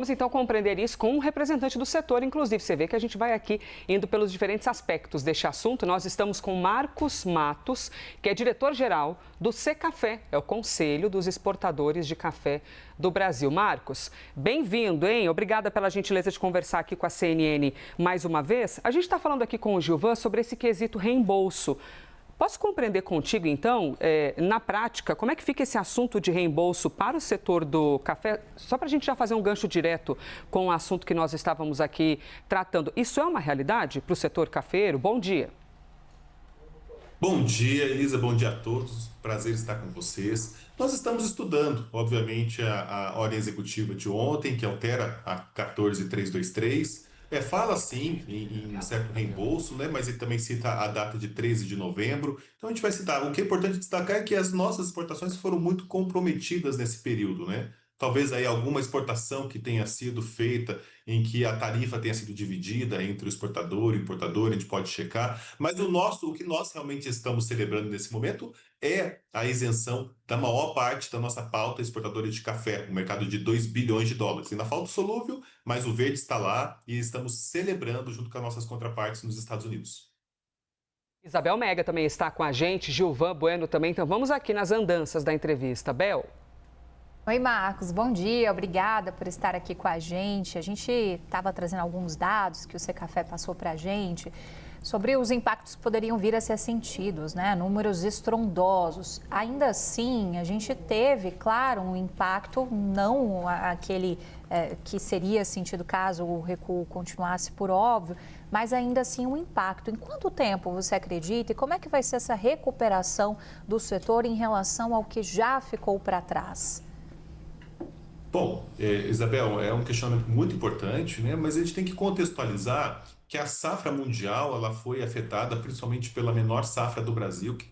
Vamos então compreender isso com um representante do setor, inclusive. Você vê que a gente vai aqui indo pelos diferentes aspectos deste assunto. Nós estamos com Marcos Matos, que é diretor-geral do Secafé, é o Conselho dos Exportadores de Café do Brasil. Marcos, bem-vindo, hein? Obrigada pela gentileza de conversar aqui com a CNN mais uma vez. A gente está falando aqui com o Gilvan sobre esse quesito reembolso. Posso compreender contigo, então, na prática, como é que fica esse assunto de reembolso para o setor do café? Só para a gente já fazer um gancho direto com o assunto que nós estávamos aqui tratando. Isso é uma realidade para o setor cafeiro? Bom dia. Bom dia, Elisa. Bom dia a todos. Prazer estar com vocês. Nós estamos estudando, obviamente, a ordem executiva de ontem, que altera a 14323. Fala sim em certo reembolso, né? Mas ele também cita a data de 13 de novembro. Então a gente vai citar. O que é importante destacar é que as nossas exportações foram muito comprometidas nesse período, né? Talvez aí alguma exportação que tenha sido feita em que a tarifa tenha sido dividida entre o exportador e o importador, a gente pode checar. Mas o que nós realmente estamos celebrando nesse momento é a isenção da maior parte da nossa pauta exportadora de café, um mercado de 2 bilhões de dólares. Ainda falta o solúvel, mas o verde está lá e estamos celebrando junto com as nossas contrapartes nos Estados Unidos. Isabel Mega também está com a gente, Gilvan Bueno também. Então vamos aqui nas andanças da entrevista. Bel. Oi, Marcos, bom dia, obrigada por estar aqui com a gente. A gente estava trazendo alguns dados que o Secafé passou para a gente sobre os impactos que poderiam vir a ser sentidos, né? Números estrondosos. Ainda assim, a gente teve, claro, um impacto, não aquele que seria sentido caso o recuo continuasse, por óbvio, mas ainda assim um impacto. Em quanto tempo você acredita e como é que vai ser essa recuperação do setor em relação ao que já ficou para trás? Bom, Isabel, é um questionamento muito importante, né? Mas a gente tem que contextualizar que a safra mundial ela foi afetada principalmente pela menor safra do Brasil, que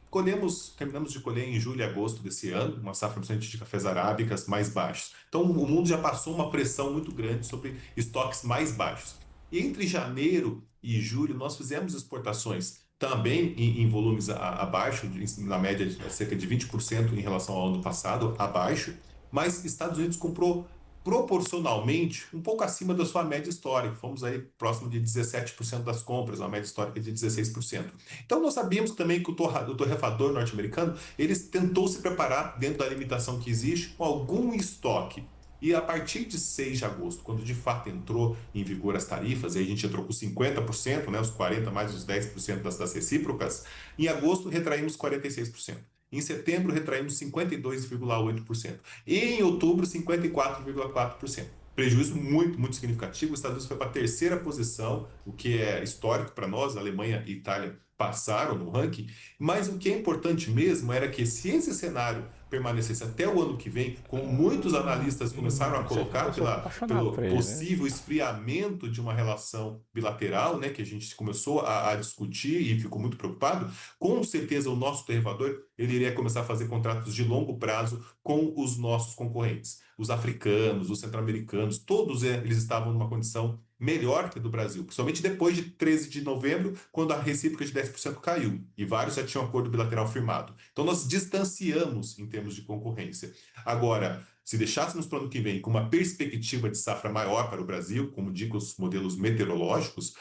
terminamos de colher em julho e agosto desse ano, uma safra principalmente de cafés arábicas mais baixos. Então, o mundo já passou uma pressão muito grande sobre estoques mais baixos. E entre janeiro e julho, nós fizemos exportações também em volumes abaixo, na média de cerca de 20% em relação ao ano passado, abaixo, mas Estados Unidos comprou proporcionalmente um pouco acima da sua média histórica. Fomos aí próximo de 17% das compras, uma média histórica de 16%. Então nós sabíamos também que o torrefador norte-americano, ele tentou se preparar dentro da limitação que existe com algum estoque. E a partir de 6 de agosto, quando de fato entrou em vigor as tarifas, e aí a gente entrou com 50%, né, os 40% mais os 10% das recíprocas, em agosto retraímos 46%. Em setembro, retraímos 52,8%. E em outubro, 54,4%. Prejuízo muito, muito significativo. Os Estados Unidos foi para a terceira posição, o que é histórico para nós. A Alemanha e a Itália passaram no ranking. Mas o que é importante mesmo era que se esse cenário permanecesse até o ano que vem, como muitos analistas começaram a colocar Eu sou apaixonado pelo por ele, né? possível esfriamento de uma relação bilateral, né, que a gente começou a discutir e ficou muito preocupado, com certeza o nosso torrefador ele iria começar a fazer contratos de longo prazo com os nossos concorrentes. Os africanos, os centro-americanos, todos eles estavam numa condição melhor que a do Brasil, principalmente depois de 13 de novembro, quando a recíproca de 10% caiu, e vários já tinham acordo bilateral firmado. Então nós distanciamos em termos de concorrência. Agora, se deixássemos para o ano que vem com uma perspectiva de safra maior para o Brasil, como indicam os modelos meteorológicos,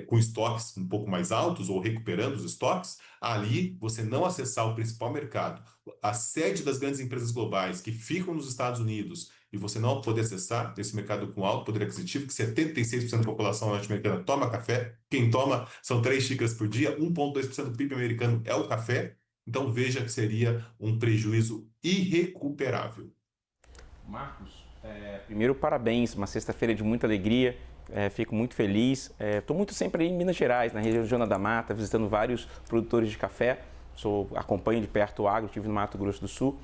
com estoques um pouco mais altos ou recuperando os estoques, ali você não acessar o principal mercado, a sede das grandes empresas globais que ficam nos Estados Unidos, e você não poder acessar esse mercado com alto poder aquisitivo, que 76% da população norte-americana toma café, quem toma são 3 xícaras por dia, 1,2% do PIB americano é o café, então veja que seria um prejuízo irrecuperável. Marcos, primeiro parabéns, uma sexta-feira de muita alegria, fico muito feliz. Estou muito sempre em Minas Gerais, na região de Joana da Mata, visitando vários produtores de café, acompanho de perto o agro, estive no Mato Grosso do Sul.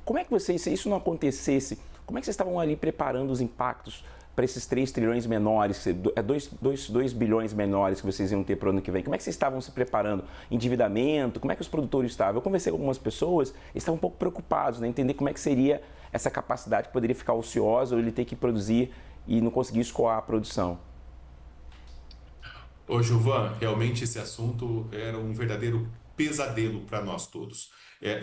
Como é que vocês, se isso não acontecesse, como é que vocês estavam ali preparando os impactos para esses 3 trilhões menores, 2 bilhões menores que vocês iam ter para o ano que vem? Como é que vocês estavam se preparando? Endividamento? Como é que os produtores estavam? Eu conversei com algumas pessoas, eles estavam um pouco preocupados, né? Entender como é que seria essa capacidade que poderia ficar ociosa ou ele ter que produzir e não conseguir escoar a produção. Ô, Gilvan, realmente esse assunto era um verdadeiro pesadelo para nós todos.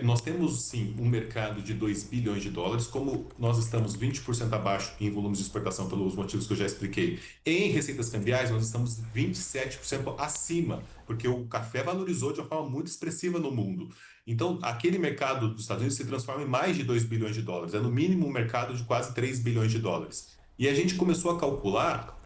Nós temos, sim, um mercado de 2 bilhões de dólares, como nós estamos 20% abaixo em volumes de exportação pelos motivos que eu já expliquei. Em receitas cambiais, nós estamos 27% acima, porque o café valorizou de uma forma muito expressiva no mundo. Então, aquele mercado dos Estados Unidos se transforma em mais de 2 bilhões de dólares. É, no mínimo, um mercado de quase 3 bilhões de dólares. E a gente começou a calcular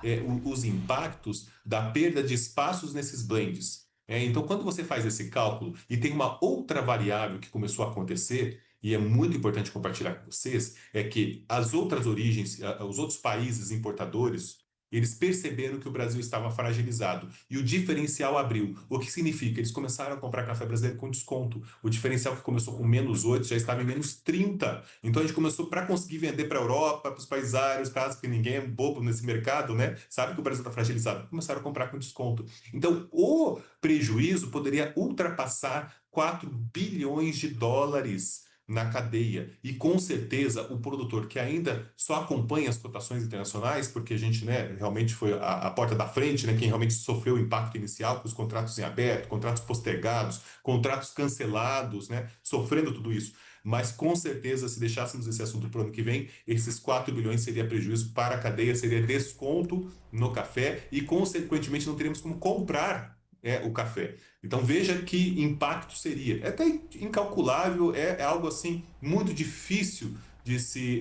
os impactos da perda de espaços nesses blends. Então, quando você faz esse cálculo e tem uma outra variável que começou a acontecer, e é muito importante compartilhar com vocês, é que as outras origens, os outros países importadores, eles perceberam que o Brasil estava fragilizado e o diferencial abriu. O que significa? Eles começaram a comprar café brasileiro com desconto. O diferencial que começou com -8 já estava em -30. Então a gente começou, para conseguir vender para a Europa, para os países árabes, caso que ninguém é bobo nesse mercado, né? Sabe que o Brasil está fragilizado. Começaram a comprar com desconto. Então o prejuízo poderia ultrapassar 4 bilhões de dólares na cadeia. E com certeza o produtor que ainda só acompanha as cotações internacionais, porque a gente, né, realmente foi a porta da frente, né, quem realmente sofreu o impacto inicial com os contratos em aberto, contratos postergados, contratos cancelados, né, sofrendo tudo isso. Mas com certeza, se deixássemos esse assunto para o ano que vem, esses 4 bilhões seria prejuízo para a cadeia, seria desconto no café e, consequentemente, não teríamos como comprar o café. Então veja que impacto seria. É até incalculável, é algo assim muito difícil de se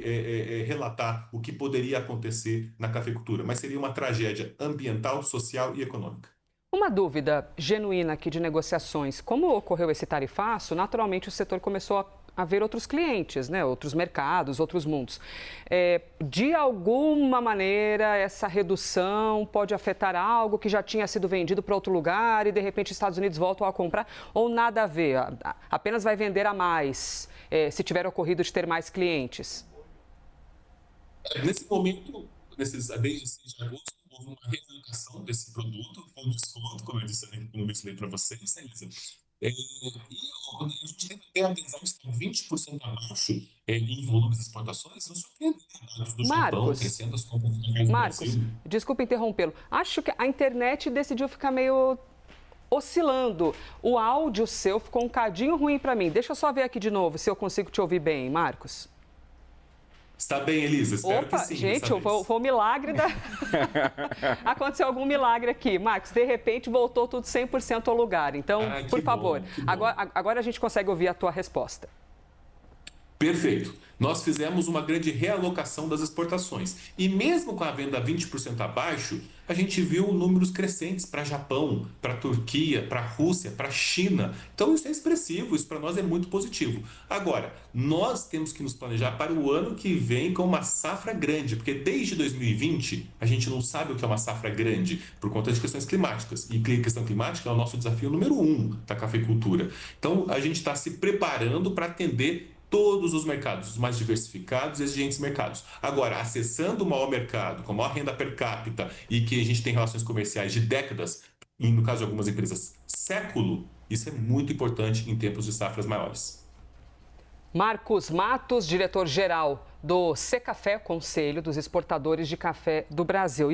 relatar o que poderia acontecer na cafeicultura, mas seria uma tragédia ambiental, social e econômica. Uma dúvida genuína aqui de negociações. Como ocorreu esse tarifaço, naturalmente o setor começou a ver outros clientes, né? Outros mercados, outros mundos. De alguma maneira, essa redução pode afetar algo que já tinha sido vendido para outro lugar e, de repente, os Estados Unidos voltam a comprar? Ou nada a ver? Apenas vai vender a mais, se tiver ocorrido de ter mais clientes? Nesse momento, desde 6 de agosto, houve uma realocação desse produto com desconto, como eu disse, como eu mencionei para vocês, Elisa. E a gente tem que ter a visão que está 20% abaixo em volumes de exportações, não surpreende dados do Japão crescendo as compras do Brasil. Marcos, desculpa interrompê-lo. Acho que a internet decidiu ficar meio oscilando. O áudio seu ficou um cadinho ruim para mim. Deixa eu só ver aqui de novo se eu consigo te ouvir bem, Marcos. Está bem, Elisa? Espero que sim. Gente, foi um milagre da... Aconteceu algum milagre aqui. Marcos, de repente voltou tudo 100% ao lugar. Então, por favor, agora a gente consegue ouvir a tua resposta. Perfeito. Nós fizemos uma grande realocação das exportações. E mesmo com a venda 20% abaixo, a gente viu números crescentes para Japão, para Turquia, para Rússia, para China. Então isso é expressivo, isso para nós é muito positivo. Agora, nós temos que nos planejar para o ano que vem com uma safra grande, porque desde 2020 a gente não sabe o que é uma safra grande por conta de questões climáticas. E questão climática é o nosso desafio número 1 da cafeicultura. Então a gente está se preparando para atender todos os mercados, os mais diversificados e exigentes mercados. Agora, acessando o maior mercado, com a maior renda per capita e que a gente tem relações comerciais de décadas, e no caso de algumas empresas, século, isso é muito importante em tempos de safras maiores. Marcos Matos, diretor-geral do Secafé, Conselho dos Exportadores de Café do Brasil.